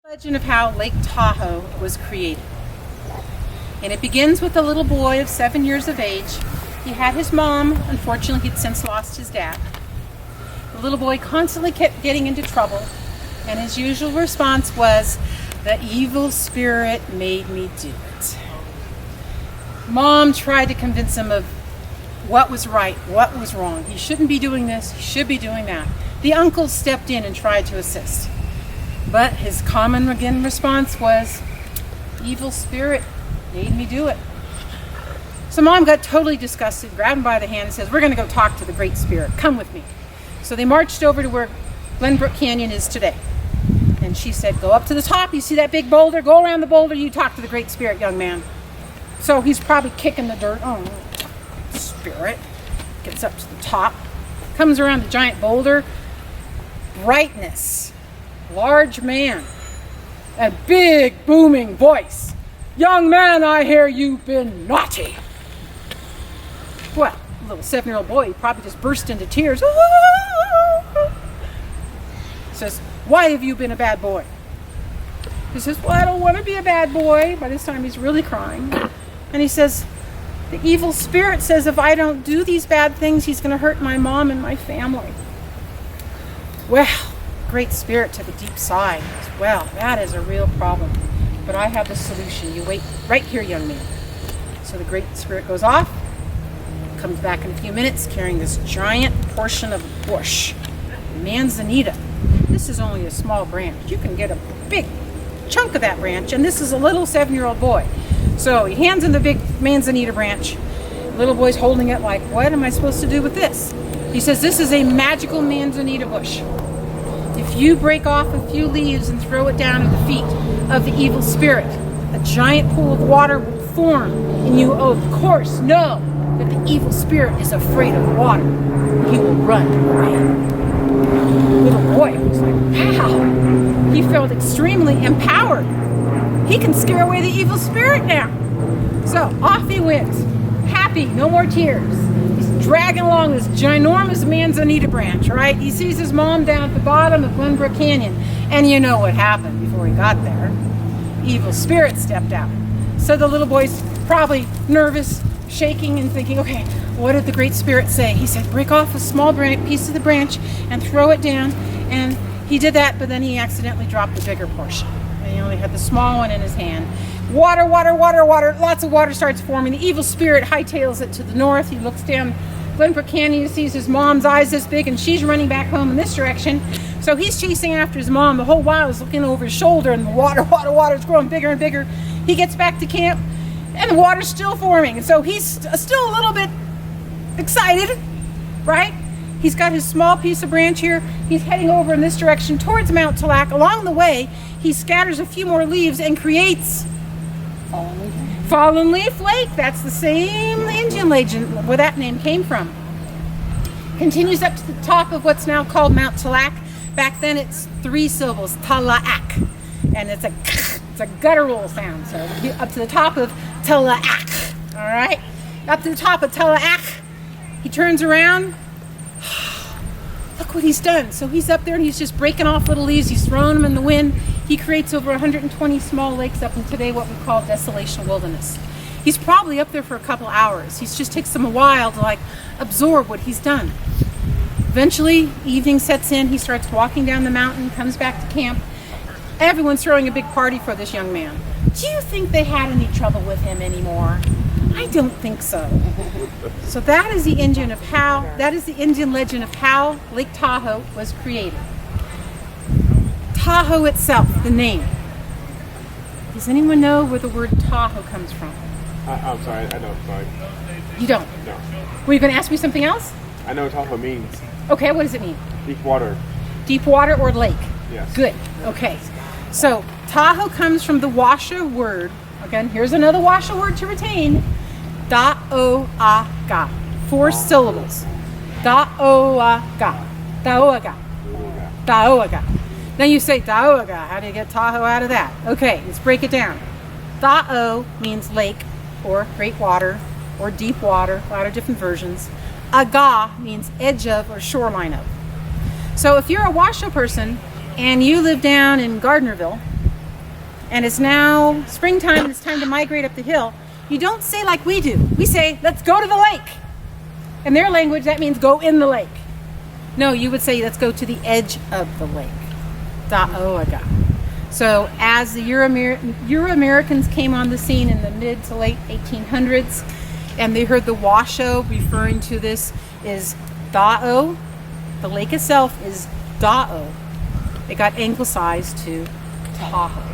Legend of how Lake Tahoe was created. And it begins with a little boy of 7 years of age. He had his mom. Unfortunately, he'd since lost his dad. The little boy constantly kept getting into trouble, and his usual response was, "The evil spirit made me do it." Mom tried to convince him of what was right, what was wrong. He shouldn't be doing this, he should be doing that. The uncle stepped in and tried to assist. But his common response was, "Evil spirit made me do it." So Mom got totally disgusted, grabbed him by the hand and says, "We're going to go talk to the Great Spirit. Come with me." So they marched over to where Glenbrook Canyon is today. And she said, "Go up to the top. You see that big boulder? Go around the boulder. You talk to the Great Spirit, young man." So he's probably kicking the dirt. Oh, spirit. Gets up to the top. Comes around the giant boulder. Brightness. Large man. A big booming voice. "Young man, I hear you've been naughty." Well, a little 7-year-old boy, he probably just burst into tears. Says, "Why have you been a bad boy?" He says, "Well, I don't want to be a bad boy." By this time, he's really crying. And he says, "The evil spirit says if I don't do these bad things, he's going to hurt my mom and my family." Well, Great Spirit took a deep sigh and says, "Well, that is a real problem. But I have the solution. You wait right here, young man." So the Great Spirit goes off, comes back in a few minutes carrying this giant portion of bush, manzanita. This is only a small branch. You can get a big chunk of that branch, and this is a little 7-year-old boy. So he hands him the big manzanita branch. The little boy's holding it like, "What am I supposed to do with this?" He says, "This is a magical manzanita bush. If you break off a few leaves and throw it down at the feet of the evil spirit, a giant pool of water will form, and you, of course, know that the evil spirit is afraid of water. He will run away." Little boy was like, wow. He felt extremely empowered. He can scare away the evil spirit now. So off he went, happy, no more tears. He's dragging along this ginormous manzanita branch, right? He sees his mom down at the bottom of Glenbrook Canyon. And you know what happened before he got there. Evil spirit stepped out. So the little boy's probably nervous, shaking and thinking, okay, what did the Great Spirit say? He said, break off a small piece of the branch and throw it down. And he did that, but then he accidentally dropped the bigger portion. And he only had the small one in his hand. Water, water, water, water. Lots of water starts forming. The evil spirit hightails it to the north. He looks down Glenbrook Canyon. He sees his mom's eyes this big, and she's running back home in this direction. So he's chasing after his mom. The whole while he's looking over his shoulder, and the water is growing bigger and bigger. He gets back to camp, and the water's still forming. And so he's still a little bit excited, right? He's got his small piece of branch here. He's heading over in this direction towards Mount Tallac. Along the way, he scatters a few more leaves and creates Fallen Leaf Lake. That's the same Indian legend where that name came from. Continues up to the top of what's now called Mount Tallac. Back then it's 3 syllables, Tallac. And it's a guttural sound. So up to the top of Tallac. All right? Up to the top of Tallac. He turns around. Look what he's done. So he's up there and he's just breaking off little leaves. He's throwing them in the wind. He creates over 120 small lakes up in today what we call desolation wilderness. He's probably up there for a couple hours. He just takes him a while to absorb what he's done. Eventually, evening sets in. He starts walking down the mountain, comes back to camp. Everyone's throwing a big party for this young man. Do you think they had any trouble with him anymore? I don't think so. So that is the Indian legend of how Lake Tahoe was created. Tahoe itself, the name. Does anyone know where the word Tahoe comes from? I'm sorry, I don't. Sorry. You don't? No. Were you going to ask me something else? I know what Tahoe means. Okay, what does it mean? Deep water. Deep water or lake? Yes. Good. Okay. So Tahoe comes from the Washoe word. Again, here's another Washoe word to retain. Da-o-a-ga. 4 syllables. Da-o-a-ga. Da-o-a-ga. Da-o-a-ga. Then you say Da-o-a-ga. How do you get Tahoe out of that? Okay, let's break it down. Da-o means lake or great water or deep water. A lot of different versions. Aga means edge of or shoreline of. So if you're a Washoe person and you live down in Gardnerville, and it's now springtime and it's time to migrate up the hill, you don't say like we do. We say, let's go to the lake. In their language, that means go in the lake. No, you would say, let's go to the edge of the lake. Da'oaga. So as the Euro-Americans came on the scene in the mid to late 1800s, and they heard the Washoe referring to this is Da'o, the lake itself is Da'o. It got anglicized to Tahoe.